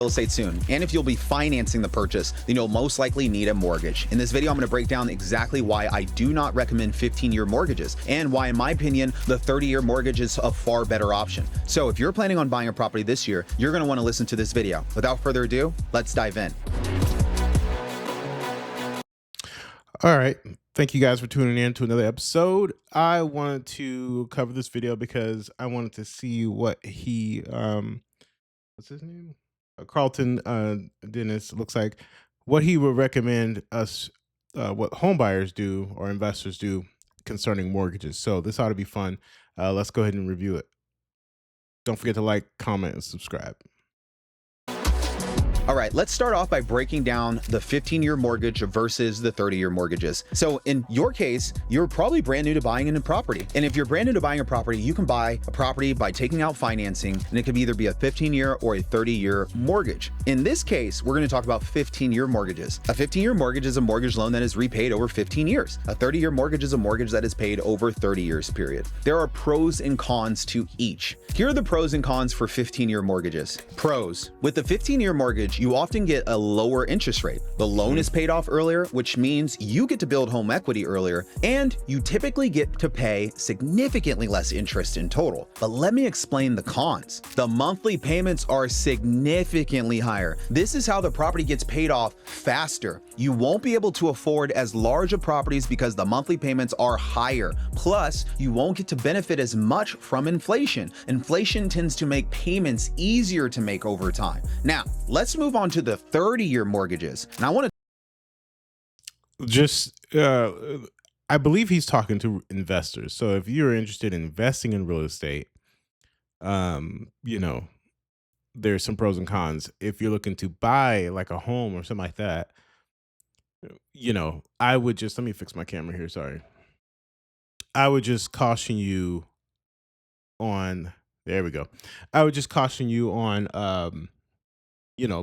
real estate soon, and if you'll be financing the purchase, then you'll most likely need a mortgage. In this video, I'm going to break down exactly why I do not recommend 15-year mortgages and why, in my opinion, the 30-year mortgage is a far better option. So if you're planning on buying a property this year, you're going to want to listen to this video. Without further ado, let's dive in. All right. Thank you guys for tuning in to another episode. I wanted to cover this video because I wanted to see what what's his name? Karlton Dennis looks like, what he would recommend us, what home buyers do or investors do concerning mortgages. So this ought to be fun. Let's go ahead and review it. Don't forget to like, comment, and subscribe. All right, let's start off by breaking down the 15-year mortgage versus the 30-year mortgages. So in your case, you're probably brand new to buying a property. And if you're brand new to buying a property, you can buy a property by taking out financing, and it could either be a 15-year or a 30-year mortgage. In this case, we're going to talk about 15-year mortgages. A 15-year mortgage is a mortgage loan that is repaid over 15 years. A 30-year mortgage is a mortgage that is paid over 30 years period. There are pros and cons to each. Here are the pros and cons for 15-year mortgages. Pros: with the 15-year mortgage, you often get a lower interest rate. The loan is paid off earlier, which means you get to build home equity earlier, and you typically get to pay significantly less interest in total. But let me explain the cons. The monthly payments are significantly higher. This is how the property gets paid off faster. You won't be able to afford as large of properties because the monthly payments are higher. Plus, you won't get to benefit as much from inflation. Inflation tends to make payments easier to make over time. Now, let's move on to the 30-year mortgages. And I want to I believe he's talking to investors. So if you're interested in investing in real estate, there's some pros and cons. If you're looking to buy like a home or something like that, I would just, let me fix my camera here. Sorry. I would just caution you on, there we go. I would just caution you on,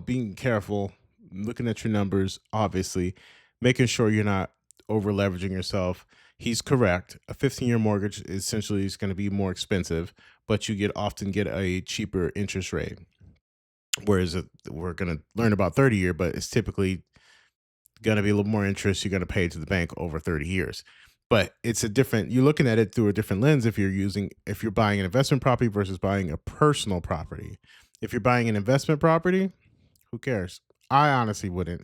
being careful, looking at your numbers, obviously, making sure you're not over leveraging yourself. He's correct. A 15-year mortgage essentially is going to be more expensive, but you often get a cheaper interest rate. Whereas we're going to learn about 30-year, but it's typically going to be a little more interest you're going to pay to the bank over 30 years. But you're looking at it through a different lens if you're buying an investment property versus buying a personal property. If you're buying an investment property, who cares? I honestly wouldn't.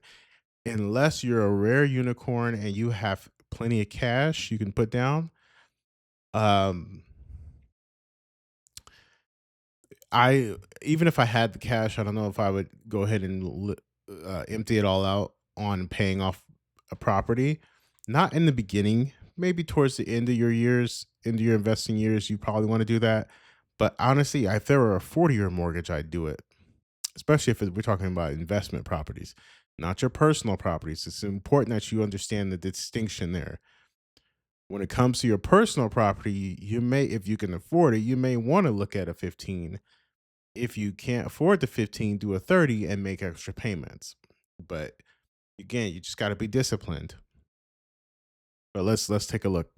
Unless you're a rare unicorn and you have plenty of cash you can put down. Even if I had the cash, I don't know if I would go ahead and empty it all out on paying off a property. Not in the beginning, maybe towards the end of your investing years, you probably want to do that. But honestly, if there were a 40-year mortgage, I'd do it. Especially if we're talking about investment properties, not your personal properties. It's important that you understand the distinction there. When it comes to your personal property, if you can afford it, you may want to look at a 15. If you can't afford the 15, do a 30 and make extra payments. But again, you just got to be disciplined. But let's take a look.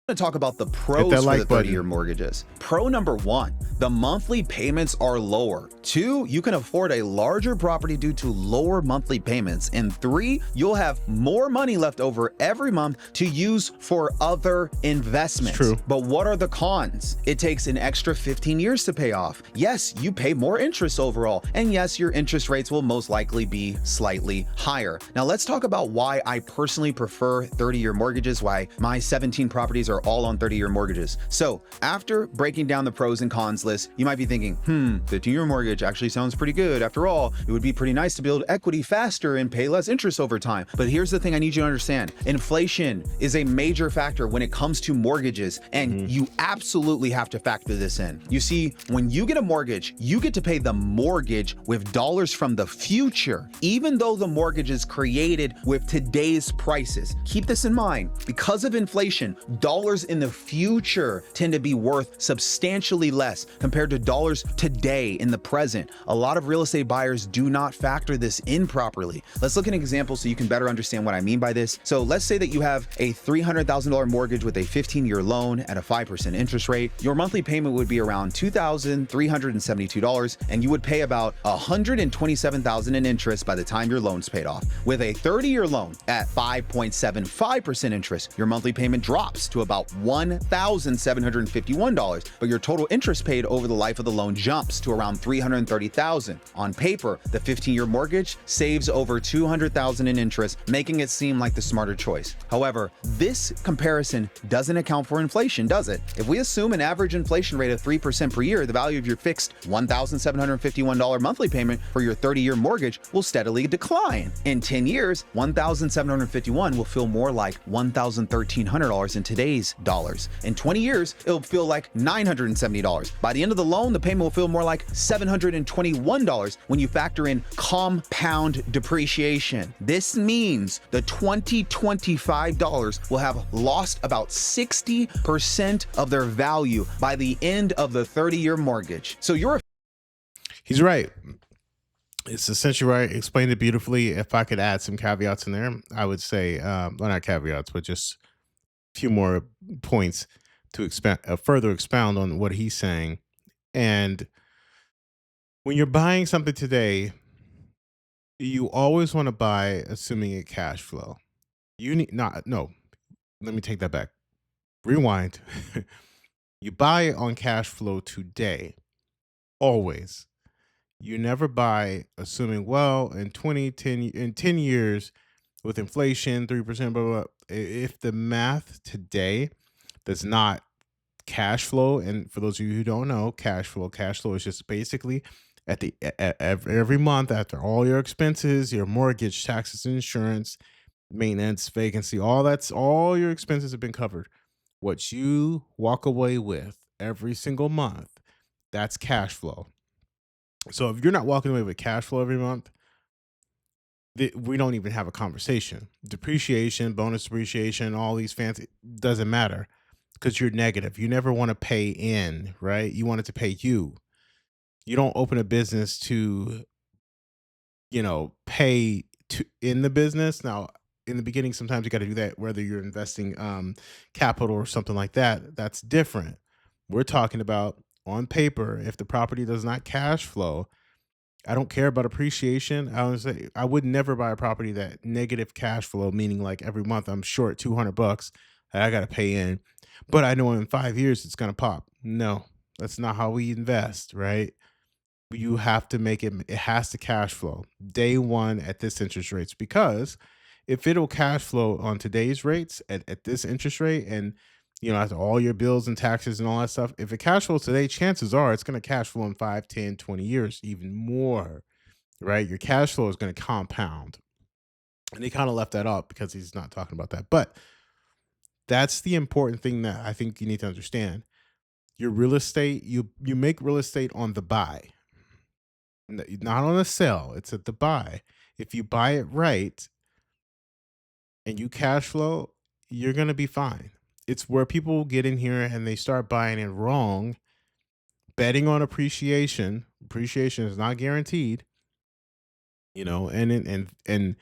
To talk about the pros for the 30-year mortgages. Pro number 1, the monthly payments are lower. 2, you can afford a larger property due to lower monthly payments. And 3, you'll have more money left over every month to use for other investments. True. But what are the cons? It takes an extra 15 years to pay off. Yes, you pay more interest overall. And yes, your interest rates will most likely be slightly higher. Now let's talk about why I personally prefer 30-year mortgages, why my 17 properties are all on 30-year mortgages. So after breaking down the pros and cons list, you might be thinking, 15-year mortgage actually sounds pretty good. After all, it would be pretty nice to build equity faster and pay less interest over time. But here's the thing I need you to understand. Inflation is a major factor when it comes to mortgages, and you absolutely have to factor this in. You see, when you get a mortgage, you get to pay the mortgage with dollars from the future, even though the mortgage is created with today's prices. Keep this in mind. Because of inflation, dollars dollars in the future tend to be worth substantially less compared to dollars today in the present. A lot of real estate buyers do not factor this in properly. Let's look at an example so you can better understand what I mean by this. So let's say that you have a $300,000 mortgage with a 15-year loan at a 5% interest rate. Your monthly payment would be around $2,372, and you would pay about $127,000 in interest by the time your loan's paid off. With a 30-year loan at 5.75% interest, your monthly payment drops to about $1,751, but your total interest paid over the life of the loan jumps to around $330,000. On paper, the 15-year mortgage saves over $200,000 in interest, making it seem like the smarter choice. However, this comparison doesn't account for inflation, does it? If we assume an average inflation rate of 3% per year, the value of your fixed $1,751 monthly payment for your 30-year mortgage will steadily decline. In 10 years, $1,751 will feel more like $1,1300 in today's dollars. In 20 years, it'll feel like $970. By the end of the loan, the payment will feel more like $721 when you factor in compound depreciation. This means the 2025 dollars will have lost about 60% of their value by the end of the 30-year mortgage. So He's right. It's essentially right. Explained it beautifully. If I could add some caveats in there, I would say, well, not caveats, but just a few more points to further expound on what he's saying. And when you're buying something today, you always want to buy assuming a cash flow. You need not, no, let me take that back. Rewind. You buy it on cash flow today, always. You never buy assuming, well, in 10 years with inflation, 3%, blah, blah, blah. If the math today does not cash flow, and for those of you who don't know, cash flow is just basically every month after all your expenses, your mortgage, taxes, insurance, maintenance, vacancy, all your expenses have been covered. What you walk away with every single month, that's cash flow. So if you're not walking away with cash flow every month, we don't even have a conversation. Depreciation, bonus depreciation, all these fancy, doesn't matter because you're negative. You never want to pay in, right? You want it to pay you. You don't open a business to, pay to in the business. Now, in the beginning, sometimes you got to do that, whether you're investing capital or something like that. That's different. We're talking about on paper, if the property does not cash flow, I don't care about appreciation. I would say I would never buy a property that negative cash flow, meaning like every month I'm short $200 that I got to pay in, but I know in 5 years it's going to pop. No, that's not how we invest, right? You have to make it has to cash flow day one at this interest rates, because if it'll cash flow on today's rates at this interest rate, and after all your bills and taxes and all that stuff, if it cash flows today, chances are it's going to cash flow in 5, 10, 20 years, even more, right? Your cash flow is going to compound. And he kind of left that out because he's not talking about that. But that's the important thing that I think you need to understand. Your real estate, you make real estate on the buy, not on the sell. It's at the buy. If you buy it right and you cash flow, you're going to be fine. It's where people get in here and they start buying it wrong, betting on appreciation. Appreciation is not guaranteed, and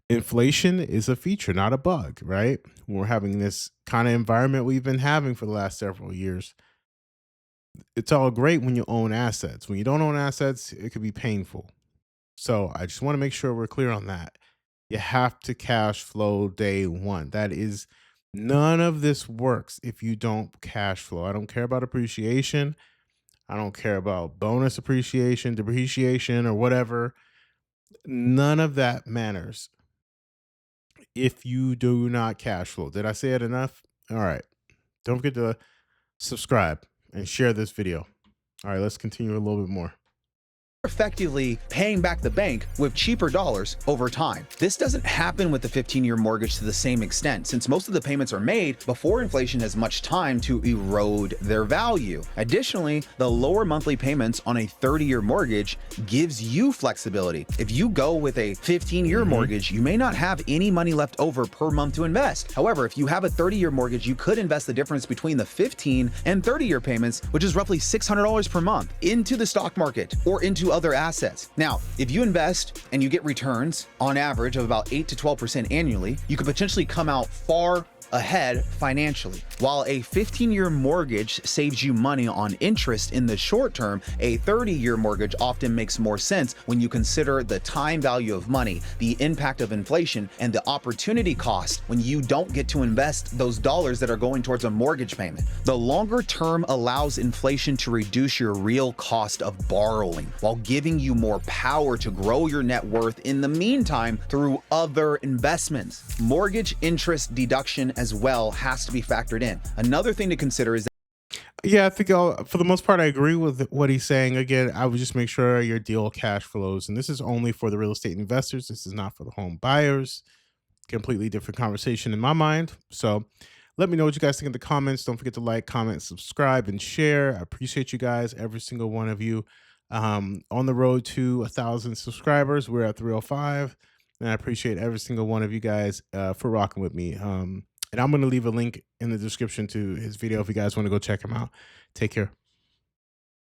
inflation is a feature, not a bug, right? We're having this kind of environment we've been having for the last several years. It's all great when you own assets. When you don't own assets, it could be painful. So I just want to make sure we're clear on that. You have to cash flow day one. None of this works if you don't cash flow. I don't care about appreciation. I don't care about bonus appreciation, depreciation, or whatever. None of that matters if you do not cash flow. Did I say it enough? All right. Don't forget to subscribe and share this video. All right, let's continue a little bit more. effectively paying back the bank with cheaper dollars over time. This doesn't happen with the 15-year mortgage to the same extent, since most of the payments are made before inflation has much time to erode their value. Additionally, the lower monthly payments on a 30-year mortgage gives you flexibility. If you go with a 15-year mortgage, you may not have any money left over per month to invest. However, if you have a 30-year mortgage, you could invest the difference between the 15 and 30-year payments, which is roughly $600 per month, into the stock market or into other assets. Now, if you invest and you get returns on average of about 8 to 12% annually, you could potentially come out far ahead financially. While a 15-year mortgage saves you money on interest in the short term, a 30-year mortgage often makes more sense when you consider the time value of money, the impact of inflation, and the opportunity cost when you don't get to invest those dollars that are going towards a mortgage payment. The longer term allows inflation to reduce your real cost of borrowing while giving you more power to grow your net worth in the meantime through other investments. Mortgage interest deduction as well has to be factored in. Another thing to consider is Yeah, I think for the most part, I agree with what he's saying. Again, I would just make sure your deal cash flows. And this is only for the real estate investors. This is not for the home buyers. Completely different conversation in my mind. So let me know what you guys think in the comments. Don't forget to like, comment, subscribe, and share. I appreciate you guys, every single one of you. On the road to 1,000 subscribers. We're at 305. And I appreciate every single one of you guys for rocking with me. And I'm going to leave a link in the description to his video if you guys want to go check him out. Take care.